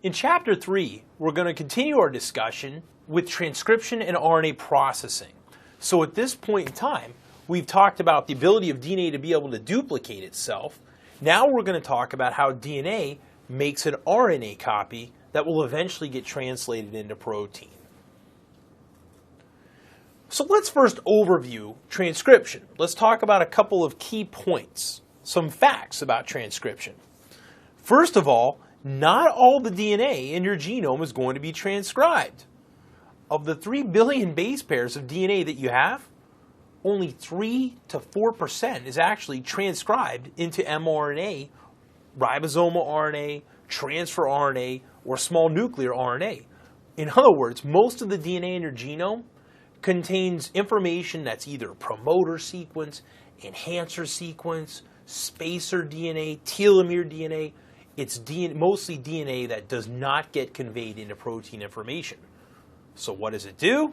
In Chapter 3, we're going to continue our discussion with transcription and RNA processing. So at this point in time, we've talked about the ability of DNA to be able to duplicate itself. Now we're going to talk about how DNA makes an RNA copy that will eventually get translated into protein. So let's first overview transcription. Let's talk about a couple of key points, some facts about transcription. First of all, not all the DNA in your genome is going to be transcribed. Of the 3 billion base pairs of DNA that you have, only 3 to 4% is actually transcribed into mRNA, ribosomal RNA, transfer RNA, or small nuclear RNA. In other words, most of the DNA in your genome contains information that's either promoter sequence, enhancer sequence, spacer DNA, telomere DNA. It's mostly DNA that does not get conveyed into protein information. So what does it do?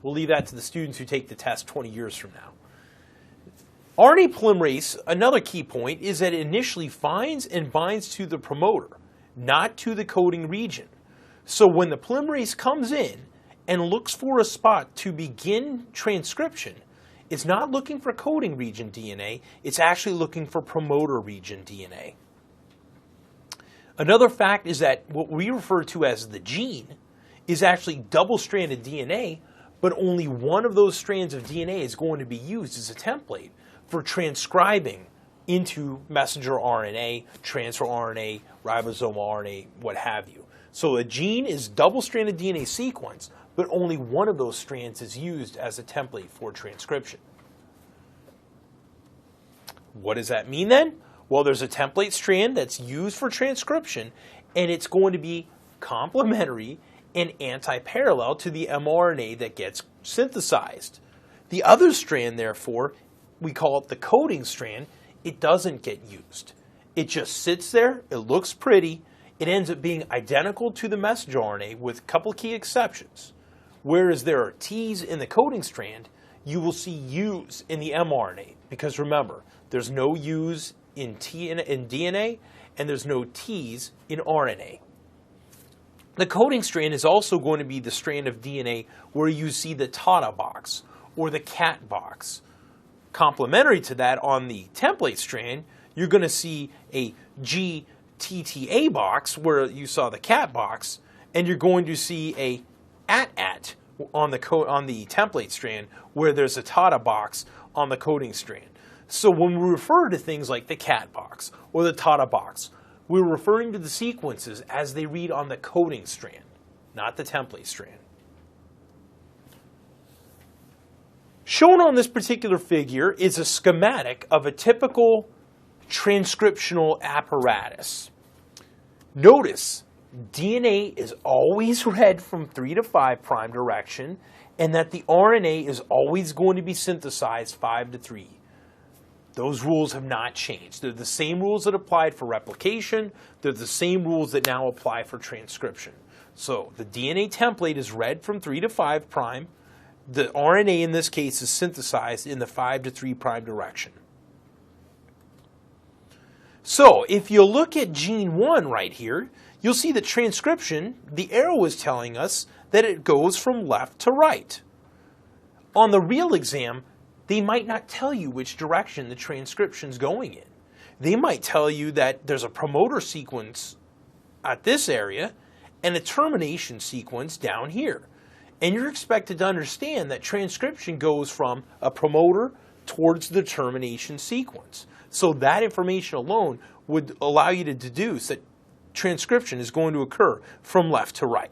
We'll leave that to the students who take the test 20 years from now. RNA polymerase, another key point, is that it initially finds and binds to the promoter, not to the coding region. So when the polymerase comes in and looks for a spot to begin transcription, it's not looking for coding region DNA, it's actually looking for promoter region DNA. Another fact is that what we refer to as the gene is actually double-stranded DNA, but only one of those strands of DNA is going to be used as a template for transcribing into messenger RNA, transfer RNA, ribosomal RNA, what have you. So a gene is double-stranded DNA sequence, but only one of those strands is used as a template for transcription. What does that mean then? Well, there's a template strand that's used for transcription, and it's going to be complementary and anti-parallel to the mRNA that gets synthesized. The other strand, therefore, we call it the coding strand, it doesn't get used. It just sits there, it looks pretty, it ends up being identical to the messenger RNA with a couple key exceptions. Whereas there are T's in the coding strand, you will see U's in the mRNA. Because remember, there's no U's in DNA, and there's no T's in RNA. The coding strand is also going to be the strand of DNA where you see the TATA box or the CAT box. Complementary to that, on the template strand, you're going to see a GTTA box where you saw the CAT box, and you're going to see a AT on the template strand where there's a TATA box on the coding strand. So when we refer to things like the CAT box or the TATA box, we're referring to the sequences as they read on the coding strand, not the template strand. Shown on this particular figure is a schematic of a typical transcriptional apparatus. Notice DNA is always read from 3 to 5 prime direction, and that the RNA is always going to be synthesized 5 to 3. Those rules have not changed. They're the same rules that applied for replication. They're the same rules that now apply for transcription. So the DNA template is read from 3 to 5 prime. The RNA in this case is synthesized in the 5 to 3 prime direction. So if you look at gene 1 right here, you'll see that transcription, the arrow is telling us that it goes from left to right. On the real exam, they might not tell you which direction the transcription's going in. They might tell you that there's a promoter sequence at this area and a termination sequence down here. And you're expected to understand that transcription goes from a promoter towards the termination sequence. So that information alone would allow you to deduce that transcription is going to occur from left to right.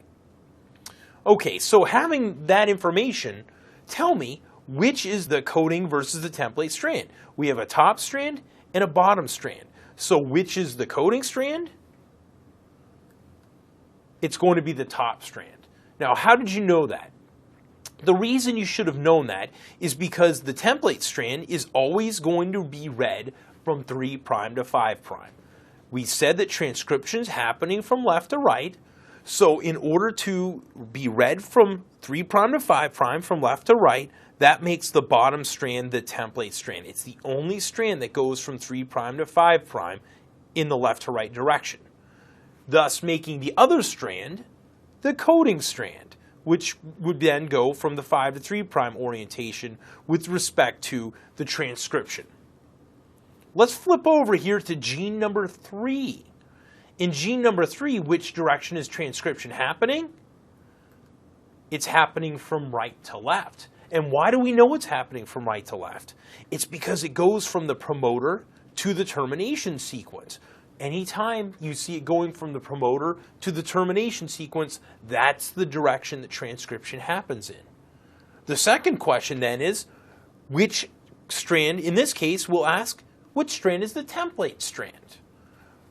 Okay, so having that information, tell me which is the coding versus the template strand. We have a top strand and a bottom strand. So which is the coding strand? It's going to be the top strand. Now, how did you know that? The reason you should have known that is because the template strand is always going to be read from 3' to 5'. We said that transcription is happening from left to right. So in order to be read from 3' to 5' from left to right, that makes the bottom strand the template strand. It's the only strand that goes from 3' to 5' in the left to right direction. thus making the other strand the coding strand, which would then go from the 5' to 3' orientation with respect to the transcription. Let's flip over here to gene number 3. In gene number 3, which direction is transcription happening? It's happening from right to left. And why do we know it's happening from right to left? It's because it goes from the promoter to the termination sequence. Anytime you see it going from the promoter to the termination sequence, that's the direction that transcription happens in. The second question then is, which strand, in this case, we'll ask, which strand is the template strand?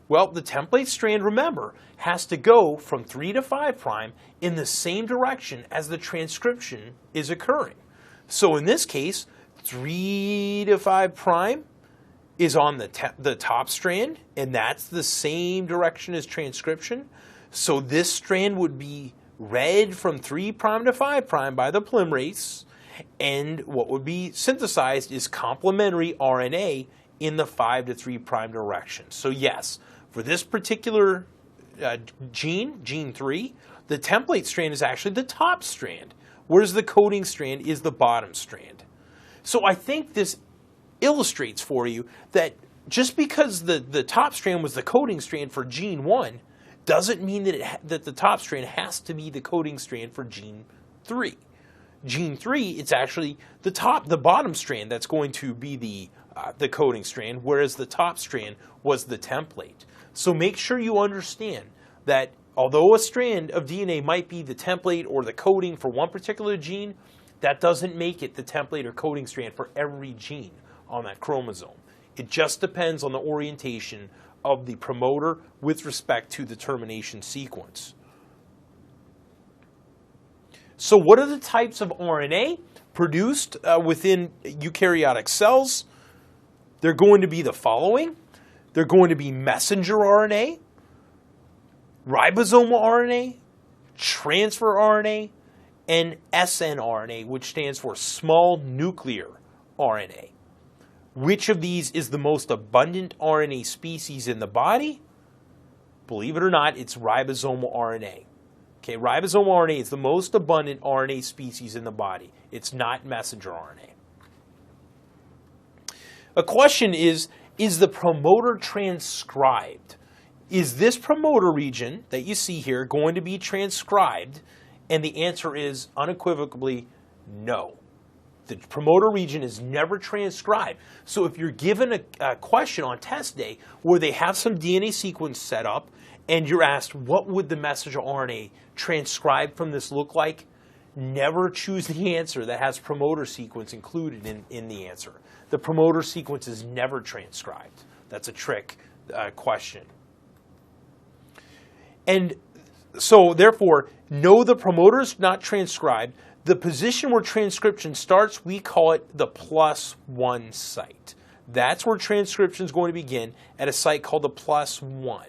Well, the template strand, remember, has to go from 3' to 5' in the same direction as the transcription is occurring. So in this case, 3 to 5' is on the top strand, and that's the same direction as transcription. So this strand would be read from 3' to 5' by the polymerase, and what would be synthesized is complementary RNA in the 5' to 3' direction. So yes, for this particular gene 3, the template strand is actually the top strand, whereas the coding strand is the bottom strand. So I think this illustrates for you that just because the top strand was the coding strand for gene 1 doesn't mean that the top strand has to be the coding strand for gene 3. Gene 3, it's actually the bottom strand that's going to be the coding strand, whereas the top strand was the template. So make sure you understand that although a strand of DNA might be the template or the coding for one particular gene, that doesn't make it the template or coding strand for every gene on that chromosome. It just depends on the orientation of the promoter with respect to the termination sequence. So what are the types of RNA produced within eukaryotic cells? They're going to be the following. They're going to be messenger RNA, ribosomal RNA, transfer RNA, and snRNA, which stands for small nuclear RNA. Which of these is the most abundant RNA species in the body? Believe it or not, it's ribosomal RNA. Okay, ribosomal RNA is the most abundant RNA species in the body. It's not messenger RNA. A question is the promoter transcribed? Is this promoter region that you see here going to be transcribed? And the answer is unequivocally no. The promoter region is never transcribed. So if you're given a question on test day where they have some DNA sequence set up and you're asked what would the messenger RNA transcribed from this look like, never choose the answer that has promoter sequence included in the answer. The promoter sequence is never transcribed. That's a trick question. And so therefore, no, the promoter is not transcribed. The position where transcription starts, we call it the +1 site. That's where transcription is going to begin at a site called the +1.